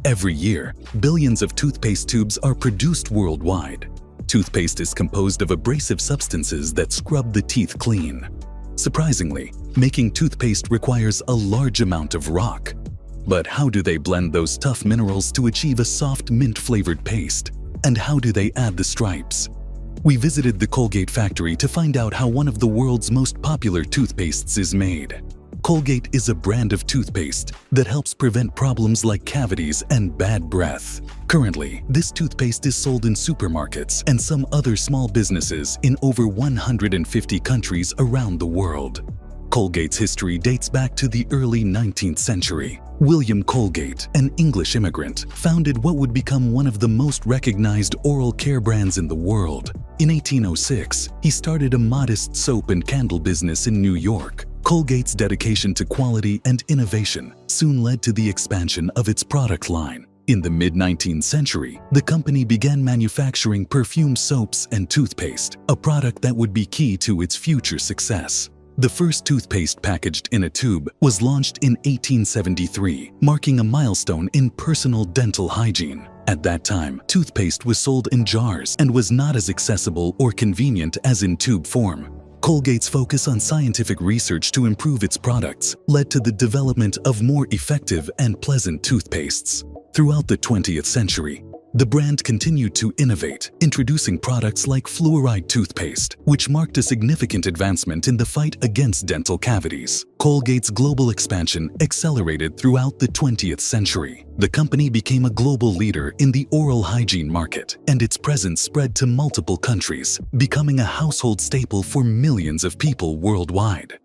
Every year, billions of toothpaste tubes are produced worldwide. Toothpaste is composed of abrasive substances that scrub the teeth clean. Surprisingly, making toothpaste requires a large amount of rock. But how do they blend those tough minerals to achieve a soft mint-flavored paste? And how do they add the stripes? We visited the Colgate factory to find out how one of the world's most popular toothpastes is made. Colgate is a brand of toothpaste that helps prevent problems like cavities and bad breath. Currently, this toothpaste is sold in supermarkets and some other small businesses in over 150 countries around the world. Colgate's history dates back to the early 19th century. William Colgate, an English immigrant, founded what would become one of the most recognized oral care brands in the world. In 1806, he started a modest soap and candle business in New York. Colgate's dedication to quality and innovation soon led to the expansion of its product line. In the mid-19th century, the company began manufacturing perfume soaps and toothpaste, a product that would be key to its future success. The first toothpaste packaged in a tube was launched in 1873, marking a milestone in personal dental hygiene. At that time, toothpaste was sold in jars and was not as accessible or convenient as in tube form. Colgate's focus on scientific research to improve its products led to the development of more effective and pleasant toothpastes. Throughout the 20th century, the brand continued to innovate, introducing products like fluoride toothpaste, which marked a significant advancement in the fight against dental cavities. Colgate's global expansion accelerated throughout the 20th century. The company became a global leader in the oral hygiene market, and its presence spread to multiple countries, becoming a household staple for millions of people worldwide.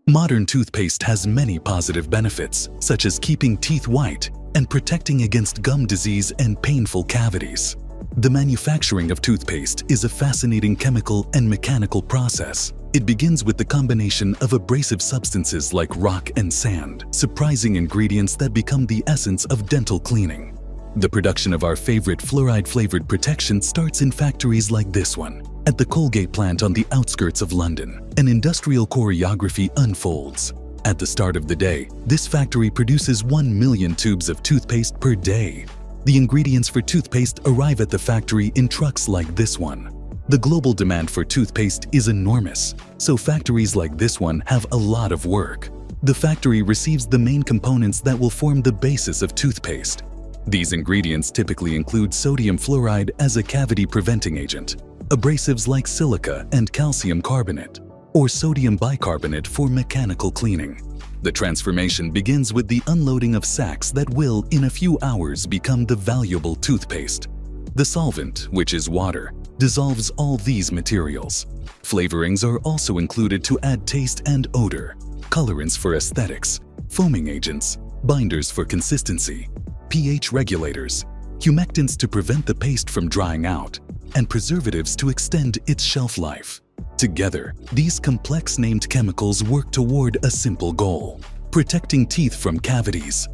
Modern toothpaste has many positive benefits, such as keeping teeth white and protecting against gum disease and painful cavities. The manufacturing of toothpaste is a fascinating chemical and mechanical process. It begins with the combination of abrasive substances like rock and sand, surprising ingredients that become the essence of dental cleaning. The production of our favorite fluoride-flavored protection starts in factories like this one. At the Colgate plant on the outskirts of London, an industrial choreography unfolds. At the start of the day, this factory produces 1 million tubes of toothpaste per day. The ingredients for toothpaste arrive at the factory in trucks like this one. The global demand for toothpaste is enormous, so factories like this one have a lot of work. The factory receives the main components that will form the basis of toothpaste. These ingredients typically include sodium fluoride as a cavity-preventing agent, abrasives like silica and calcium carbonate, or sodium bicarbonate for mechanical cleaning. The transformation begins with the unloading of sacks that will, in a few hours, become the valuable toothpaste. The solvent, which is water, dissolves all these materials. Flavorings are also included to add taste and odor, colorants for aesthetics, foaming agents, binders for consistency, pH regulators, humectants to prevent the paste from drying out, and preservatives to extend its shelf life. Together, these complex named chemicals work toward a simple goal: protecting teeth from cavities.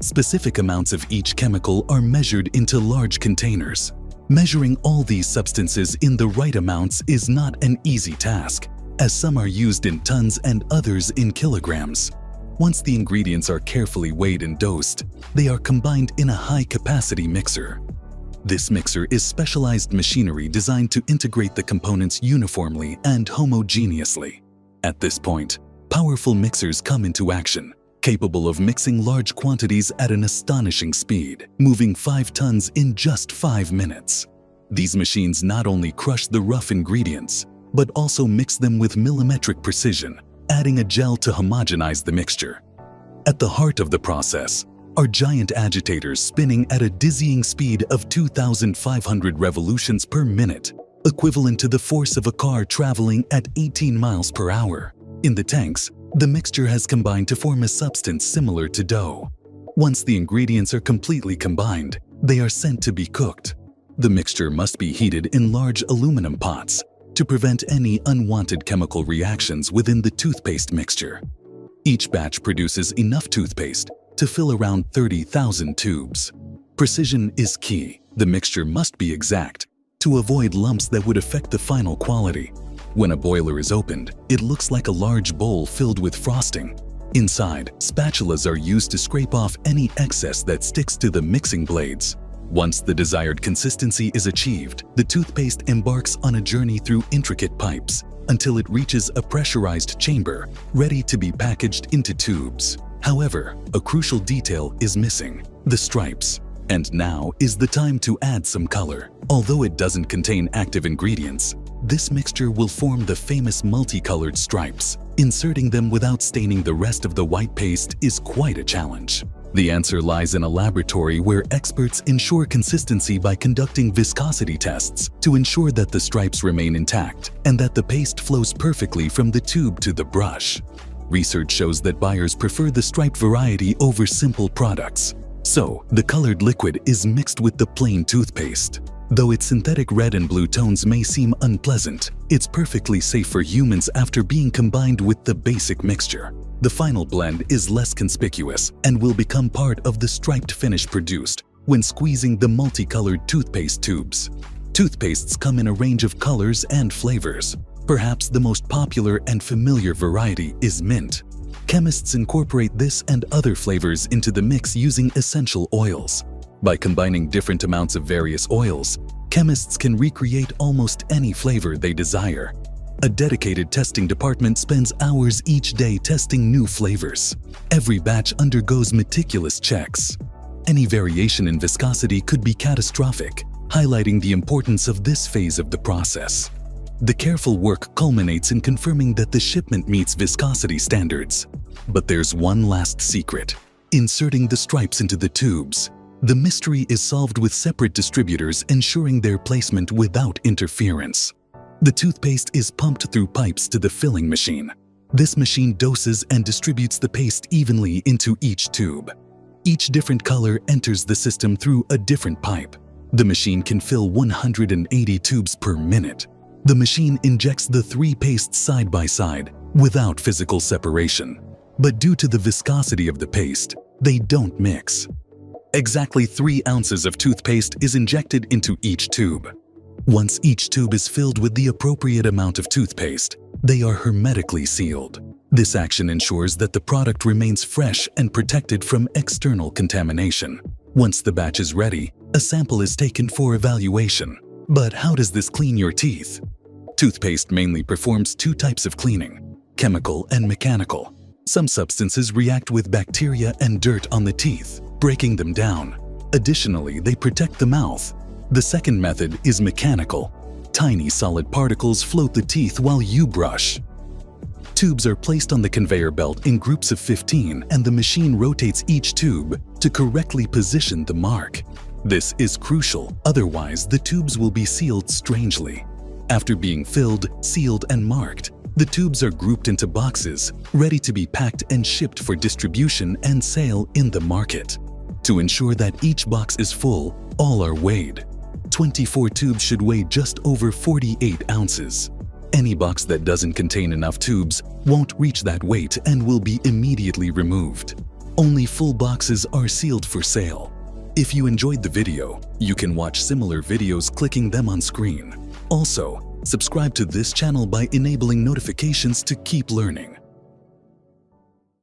Specific amounts of each chemical are measured into large containers. Measuring all these substances in the right amounts is not an easy task, as some are used in tons and others in kilograms. Once the ingredients are carefully weighed and dosed, they are combined in a high-capacity mixer. This mixer is specialized machinery designed to integrate the components uniformly and homogeneously. At this point, powerful mixers come into action, capable of mixing large quantities at an astonishing speed, moving 5 tons in just 5 minutes. These machines not only crush the rough ingredients, but also mix them with millimetric precision, adding a gel to homogenize the mixture. At the heart of the process are giant agitators spinning at a dizzying speed of 2,500 revolutions per minute, equivalent to the force of a car traveling at 18 miles per hour. In the tanks, the mixture has combined to form a substance similar to dough. Once the ingredients are completely combined, they are sent to be cooked. The mixture must be heated in large aluminum pots to prevent any unwanted chemical reactions within the toothpaste mixture. Each batch produces enough toothpaste to fill around 30,000 tubes. Precision is key. The mixture must be exact to avoid lumps that would affect the final quality. When a boiler is opened, it looks like a large bowl filled with frosting. Inside, spatulas are used to scrape off any excess that sticks to the mixing blades. Once the desired consistency is achieved, the toothpaste embarks on a journey through intricate pipes until it reaches a pressurized chamber, ready to be packaged into tubes. However, a crucial detail is missing: the stripes. And now is the time to add some color. Although it doesn't contain active ingredients, this mixture will form the famous multicolored stripes. Inserting them without staining the rest of the white paste is quite a challenge. The answer lies in a laboratory where experts ensure consistency by conducting viscosity tests to ensure that the stripes remain intact and that the paste flows perfectly from the tube to the brush. Research shows that buyers prefer the striped variety over simple products. So, the colored liquid is mixed with the plain toothpaste. Though its synthetic red and blue tones may seem unpleasant, it's perfectly safe for humans after being combined with the basic mixture. The final blend is less conspicuous and will become part of the striped finish produced when squeezing the multicolored toothpaste tubes. Toothpastes come in a range of colors and flavors. Perhaps the most popular and familiar variety is mint. Chemists incorporate this and other flavors into the mix using essential oils. By combining different amounts of various oils, chemists can recreate almost any flavor they desire. A dedicated testing department spends hours each day testing new flavors. Every batch undergoes meticulous checks. Any variation in viscosity could be catastrophic, highlighting the importance of this phase of the process. The careful work culminates in confirming that the shipment meets viscosity standards. But there's one last secret: inserting the stripes into the tubes. The mystery is solved with separate distributors ensuring their placement without interference. The toothpaste is pumped through pipes to the filling machine. This machine doses and distributes the paste evenly into each tube. Each different color enters the system through a different pipe. The machine can fill 180 tubes per minute. The machine injects the three pastes side by side without physical separation. But due to the viscosity of the paste, they don't mix. Exactly 3 ounces of toothpaste is injected into each tube. Once each tube is filled with the appropriate amount of toothpaste, they are hermetically sealed. This action ensures that the product remains fresh and protected from external contamination. Once the batch is ready, a sample is taken for evaluation. But how does this clean your teeth? Toothpaste mainly performs 2 types of cleaning: chemical and mechanical. Some substances react with bacteria and dirt on the teeth, breaking them down. Additionally, they protect the mouth. The second method is mechanical. Tiny solid particles float the teeth while you brush. Tubes are placed on the conveyor belt in groups of 15 and the machine rotates each tube to correctly position the mark. This is crucial, otherwise the tubes will be sealed strangely. After being filled, sealed, and marked, the tubes are grouped into boxes, ready to be packed and shipped for distribution and sale in the market. To ensure that each box is full, all are weighed. 24 tubes should weigh just over 48 ounces. Any box that doesn't contain enough tubes won't reach that weight and will be immediately removed. Only full boxes are sealed for sale. If you enjoyed the video, you can watch similar videos clicking them on screen. Also, subscribe to this channel by enabling notifications to keep learning.